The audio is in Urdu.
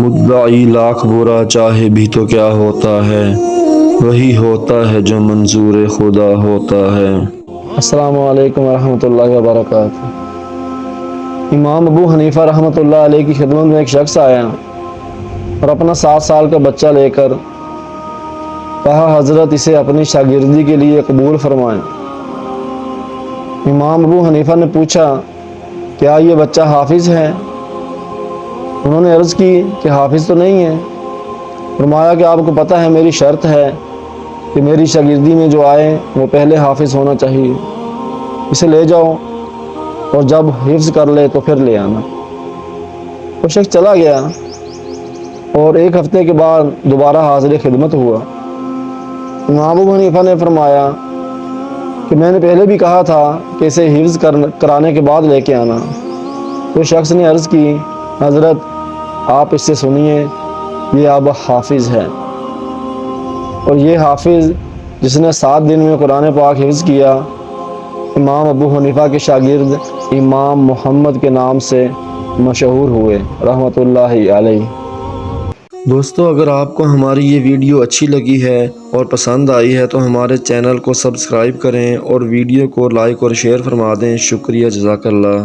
مدعی لاکھ برا چاہے بھی تو کیا ہوتا ہے، وہی ہوتا ہے جو منظور خدا ہوتا ہے۔ السلام علیکم ورحمۃ اللہ وبرکاتہ۔ امام ابو حنیفہ رحمۃ اللہ علیہ کی خدمت میں ایک شخص آیا اور اپنا 7 سال کا بچہ لے کر کہا، حضرت اسے اپنی شاگردی کے لیے قبول فرمائیں۔ امام ابو حنیفہ نے پوچھا، کیا یہ بچہ حافظ ہے؟ انہوں نے عرض کی کہ حافظ تو نہیں ہے۔ فرمایا کہ آپ کو پتہ ہے میری شرط ہے کہ میری شاگردی میں جو آئے وہ پہلے حافظ ہونا چاہیے، اسے لے جاؤ اور جب حفظ کر لے تو پھر لے آنا۔ وہ شخص چلا گیا اور 1 ہفتے کے بعد دوبارہ حاضر خدمت ہوا۔ امام ابو حنیفہ نے فرمایا کہ میں نے پہلے بھی کہا تھا کہ اسے حفظ کرانے کے بعد لے کے آنا۔ تو شخص نے عرض کی، حضرت آپ اس سے سنیے، یہ اب حافظ ہے، اور یہ حافظ جس نے 7 دن میں قرآن پاک حفظ کیا، امام ابو حنیفہ کے شاگرد امام محمد کے نام سے مشہور ہوئے رحمۃ اللہ علیہ۔ دوستو، اگر آپ کو ہماری یہ ویڈیو اچھی لگی ہے اور پسند آئی ہے تو ہمارے چینل کو سبسکرائب کریں اور ویڈیو کو لائک اور شیئر فرما دیں۔ شکریہ، جزاک اللہ۔